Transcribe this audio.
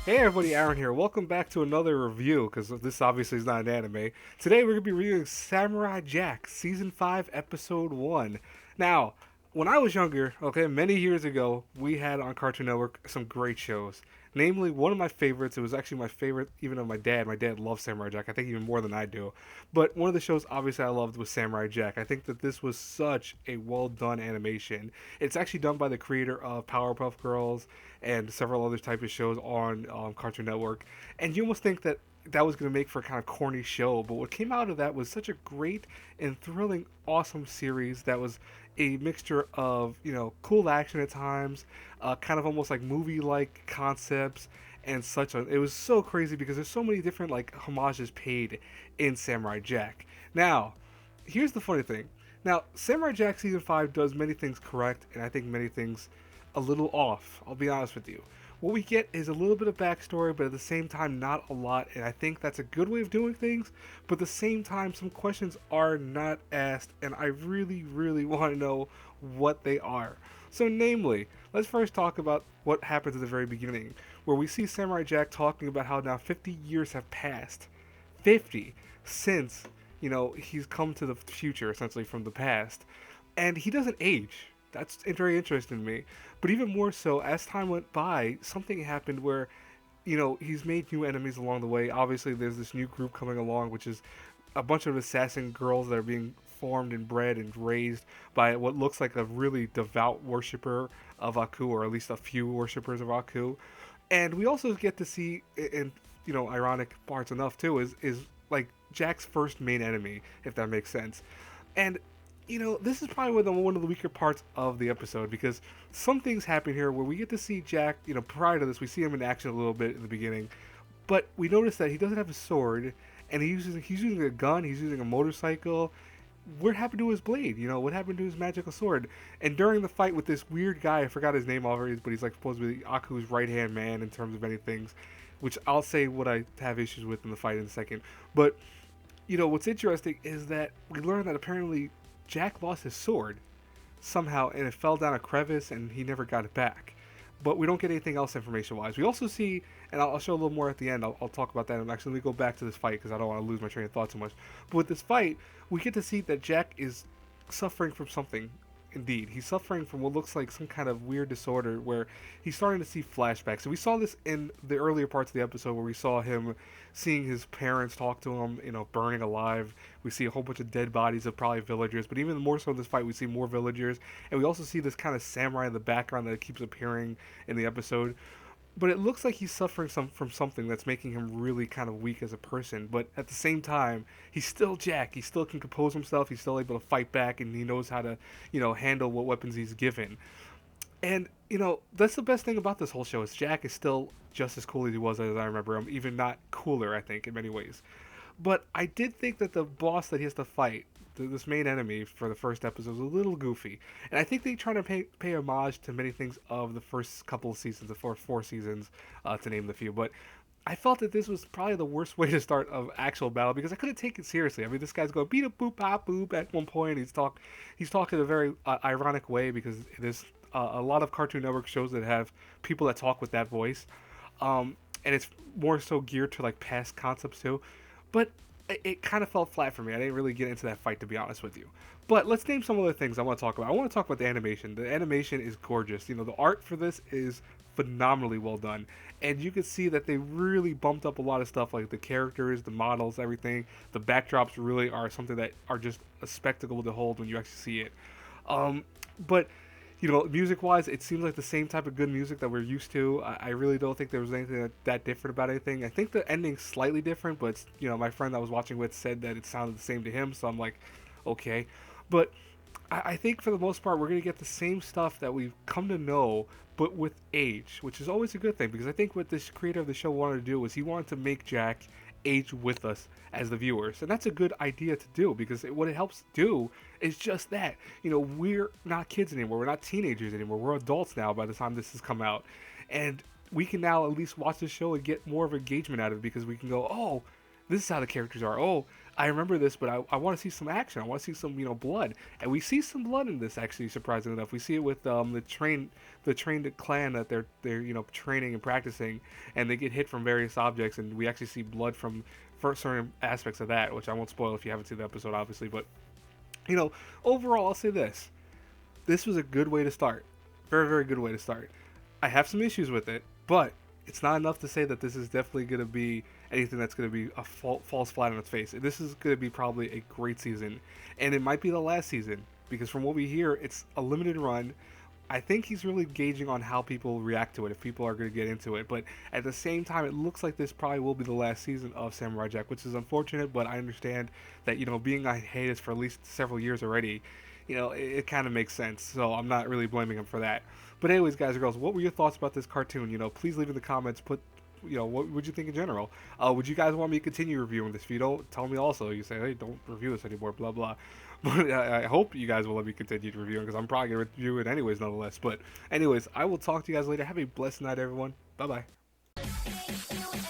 Hey everybody, Aaron here. Welcome back to another review, because this obviously is not an anime. Today we're going to be reviewing Samurai Jack, Season 5, Episode 1. Now, when I was younger, okay, many years ago, we had on Cartoon Network some great shows. Namely, one of my favorites, it was actually my favorite even of my dad. My dad loves Samurai Jack, I think even more than I do. But one of the shows obviously I loved was Samurai Jack. I think that this was such a well done animation. It's actually done by the creator of Powerpuff Girls and several other type of shows on Cartoon Network. And you almost think that that was going to make for a kind of corny show, but what came out of that was such a great and thrilling, awesome series that was a mixture of cool action at times, kind of almost like movie-like concepts and such. It was so crazy because there's so many different like homages paid in Samurai Jack. Now, here's the funny thing. Now, Samurai Jack season 5 does many things correct, and I think many things a little off. I'll be honest with you. What we get is a little bit of backstory, but at the same time, not a lot, and I think that's a good way of doing things. But at the same time, some questions are not asked, and I really, really want to know what they are. So, namely, let's first talk about what happens at the very beginning, where we see Samurai Jack talking about how now 50 years have passed. 50 since, he's come to the future, essentially, from the past. And he doesn't age. That's very interesting to me. But even more so, as time went by, something happened where, he's made new enemies along the way. Obviously, there's this new group coming along, which is a bunch of assassin girls that are being formed and bred and raised by what looks like a really devout worshiper of Aku, or at least a few worshippers of Aku. And we also get to see, and ironic parts enough too, is like Jack's first main enemy, if that makes sense. And this is probably one of the weaker parts of the episode because some things happen here where we get to see Jack. Prior to this, we see him in action a little bit in the beginning, but we notice that he doesn't have a sword, and he's using a gun. He's using a motorcycle. What happened to his blade? What happened to his magical sword? And during the fight with this weird guy, I forgot his name already, but he's like supposed to be Aku's right hand man in terms of many things, which I'll say what I have issues with in the fight in a second. But what's interesting is that we learn that apparently Jack lost his sword somehow, and it fell down a crevice, and he never got it back. But we don't get anything else information-wise. We also see, and I'll show a little more at the end. I'll talk about that. And actually, let me go back to this fight because I don't want to lose my train of thought too much. But with this fight, we get to see that Jack is suffering from something. Indeed, he's suffering from what looks like some kind of weird disorder where he's starting to see flashbacks. So we saw this in the earlier parts of the episode where we saw him seeing his parents talk to him, burning alive. We see a whole bunch of dead bodies of probably villagers, but even more so in this fight, we see more villagers, and we also see this kind of samurai in the background that keeps appearing in the episode. But it looks like he's suffering from something that's making him really kind of weak as a person. But at the same time, he's still Jack. He still can compose himself. He's still able to fight back, and he knows how to, handle what weapons he's given. And that's the best thing about this whole show is Jack is still just as cool as he was as I remember him, even not cooler, I think, in many ways. But I did think that the boss that he has to fight, this main enemy for the first episode, was a little goofy, and I think they try to pay homage to many things of the first couple of seasons, the four seasons, to name the few. But I felt that this was probably the worst way to start an actual battle because I couldn't take it seriously. I mean, this guy's going beat a boop pop boop at one point. He's talking in a very ironic way because there's a lot of Cartoon Network shows that have people that talk with that voice, and it's more so geared to like past concepts too. But it kind of fell flat for me. I didn't really get into that fight, to be honest with you. But let's name some other things I want to talk about. I want to talk about the animation. The animation is gorgeous. The art for this is phenomenally well done. And you can see that they really bumped up a lot of stuff like the characters, the models, everything. The backdrops really are something that are just a spectacle to hold when you actually see it. But music wise, it seems like the same type of good music that we're used to. I really don't think there was anything that different about anything. I think the ending's slightly different, but my friend I was watching with said that it sounded the same to him, so I'm like, okay. But I think for the most part, we're going to get the same stuff that we've come to know, but with age, which is always a good thing because I think what this creator of the show wanted to do was he wanted to make Jack age with us as the viewers, and that's a good idea to do because what it helps do is just that. We're not kids anymore, we're not teenagers anymore, we're adults now by the time this has come out, and we can now at least watch the show and get more of engagement out of it because we can go, oh, This is how the characters are. Oh, I remember this, but I want to see some action. I want to see some, blood. And we see some blood in this, actually, surprisingly enough. We see it with the trained clan that they're training and practicing, and they get hit from various objects, and we actually see blood from certain aspects of that, which I won't spoil if you haven't seen the episode, obviously. But you know, overall, I'll say this: this was a good way to start. Very, very good way to start. I have some issues with it, but it's not enough to say that this is definitely going to be anything that's going to be a false flat on its face. This is going to be probably a great season, and it might be the last season because from what we hear, it's a limited run. I think he's really gauging on how people react to it, if people are going to get into it. But at the same time, it looks like this probably will be the last season of Samurai Jack, which is unfortunate. But I understand that being on hiatus for at least several years already, it kind of makes sense. So I'm not really blaming him for that. But anyways, guys and girls, what were your thoughts about this cartoon? Please leave in the comments. Put what would you think in general? Would you guys want me to continue reviewing this? If you don't, tell me also. You say, hey, don't review this anymore, blah blah. But I hope you guys will let me continue reviewing because I'm probably gonna review it anyways, nonetheless. But anyways, I will talk to you guys later. Have a blessed night, everyone. Bye bye.